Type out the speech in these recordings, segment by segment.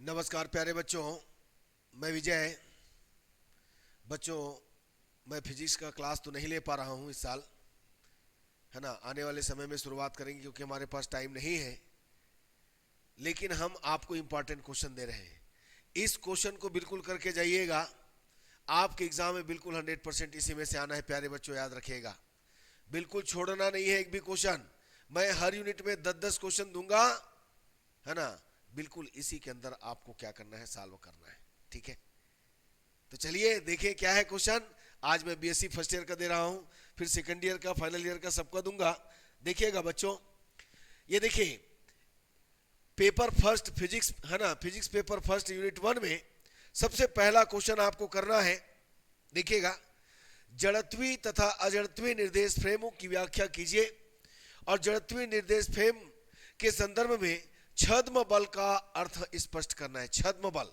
नमस्कार प्यारे बच्चों, मैं विजय। बच्चों, मैं फिजिक्स का क्लास तो नहीं ले पा रहा हूँ इस साल, है ना। आने वाले समय में शुरुआत करेंगे क्योंकि हमारे पास टाइम नहीं है। लेकिन हम आपको इम्पोर्टेंट क्वेश्चन दे रहे हैं। इस क्वेश्चन को बिल्कुल करके जाइएगा। आपके एग्जाम में बिल्कुल 100% इसी में से आना है प्यारे बच्चों, याद रखिएगा। बिल्कुल छोड़ना नहीं है एक भी क्वेश्चन। मैं हर यूनिट में 10-10 क्वेश्चन दूंगा, है ना। बिल्कुल इसी के अंदर आपको क्या करना है, सॉल्व करना है, ठीक है। तो चलिए देखिए क्या है क्वेश्चन। आज मैं बीएससी फर्स्ट ईयर का दे रहा हूं, फिर सेकंड ईयर का, फाइनल ईयर का, सबका दूंगा। देखिएगा बच्चों, ये देखिए पेपर फर्स्ट फिजिक्स, है ना, फिजिक्स पेपर फर्स्ट यूनिट 1 में सबसे पहला क्वेश्चन आपको करना है। देखिएगा, जड़त्वीय तथा अजड़त्वीय निर्देश फ्रेमों की व्याख्या कीजिए और जड़त्वीय निर्देश फ्रेम के संदर्भ में छद्म बल का अर्थ स्पष्ट करना है। छद्म बल।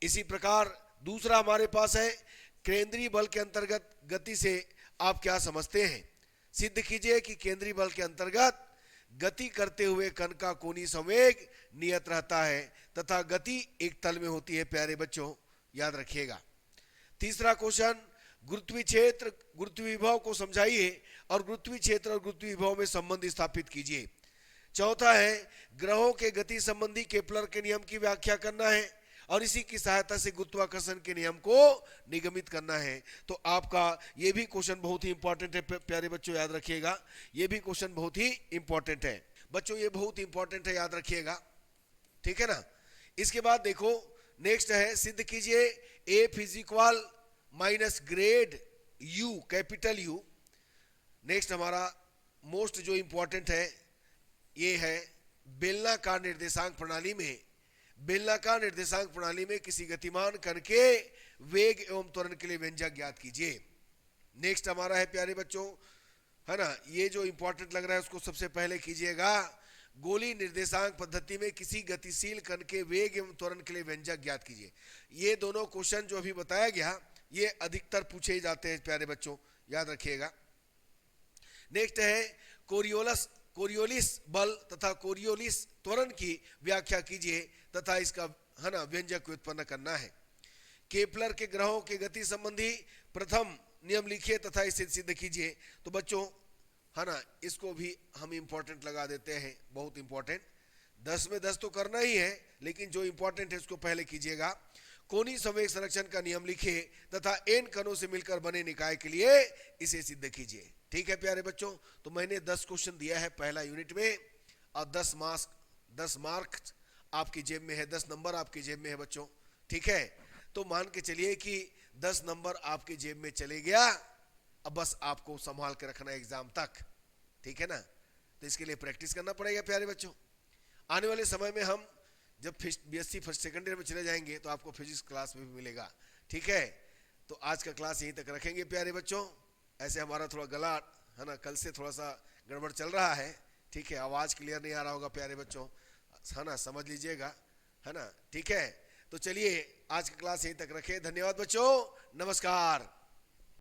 इसी प्रकार दूसरा हमारे पास है, केंद्रीय बल के अंतर्गत गति से आप क्या समझते हैं। सिद्ध कीजिए कि केंद्रीय बल के अंतर्गत गति करते हुए कण का कोणीय संवेग नियत रहता है तथा गति एक तल में होती है। प्यारे बच्चों याद रखिएगा। तीसरा क्वेश्चन, गुरुत्वीय क्षेत्र गुरुत्वीय विभव को समझाइए और गुरुत्वीय क्षेत्र और गुरुत्वीय विभव में संबंध स्थापित कीजिए। चौथा है, ग्रहों के गति संबंधी केपलर के नियम की व्याख्या करना है और इसी की सहायता से गुरुत्वाकर्षण के नियम को निगमित करना है। तो आपका ये भी क्वेश्चन बहुत ही इंपॉर्टेंट है प्यारे बच्चों, याद रखिएगा। ये भी क्वेश्चन बहुत ही इंपॉर्टेंट है बच्चों, ये बहुत इंपॉर्टेंट है, याद रखिएगा, ठीक है ना। इसके बाद देखो नेक्स्ट है, सिद्ध कीजिए a physical minus grade you, capital you. Next हमारा मोस्ट जो इंपॉर्टेंट है ये है, बेलनाकार निर्देशांक प्रणाली में, बेलनाकार निर्देशांक प्रणाली में किसी गतिमान कण के वेग एवं त्वरण के लिए व्यंजक ज्ञात कीजिए। नेक्स्ट हमारा है प्यारे बच्चों, है ना, ये जो इंपॉर्टेंट लग रहा है उसको सबसे पहले कीजिएगा। गोलीय निर्देशांक पद्धति में किसी गतिशील कण के वेग एवं त्वरण के लिए व्यंजक ज्ञात कीजिए। ये दोनों क्वेश्चन जो अभी बताया गया ये अधिकतर पूछे जाते हैं प्यारे बच्चों, याद रखिएगा। नेक्स्ट है, कोरियोलिस बल तथा कोरियोलिस त्वरण की व्याख्या कीजिए तथा इसका, है ना, व्यंजक उत्पन्न करना है। केपलर के ग्रहों के गति संबंधी प्रथम नियम लिखिए तथा इसे सिद्ध कीजिए। तो बच्चों, है ना, इसको भी हम इंपॉर्टेंट लगा देते हैं, बहुत इंपॉर्टेंट। 10 में 10 तो करना ही है, लेकिन जो इंपॉर्टेंट है उसको पहले कीजिएगा। कोणीय संवेग संरक्षण का नियम लिखिए तथा एन कणों से मिलकर बने निकाय के लिए इसे सिद्ध कीजिए। ठीक है प्यारे बच्चों, तो मैंने 10 क्वेश्चन दिया है पहला यूनिट में और 10 मार्क आपकी जेब में है, 10 नंबर आपकी जेब में है बच्चों, ठीक है। तो मान के चलिए कि 10 नंबर आपकी जेब में चले गया। अब बस आपको संभाल के रखना है एग्जाम तक, ठीक है ना। तो इसके लिए प्रैक्टिस करना पड़ेगा प्यारे बच्चों। आने वाले समय में हम जब बीएससी फर्स्ट सेकंड ईयर में चले जाएंगे तो आपको फिजिक्स क्लास में भी मिलेगा, ठीक है। तो आज का क्लास यहीं तक रखेंगे प्यारे बच्चों। ऐसे हमारा थोड़ा गला, है ना, कल से थोड़ा सा गड़बड़ चल रहा है, ठीक है। आवाज़ क्लियर नहीं आ रहा होगा प्यारे बच्चों, है ना, समझ लीजिएगा, है ना, ठीक है। तो चलिए आज का क्लास यहीं तक रखें। धन्यवाद बच्चों, नमस्कार।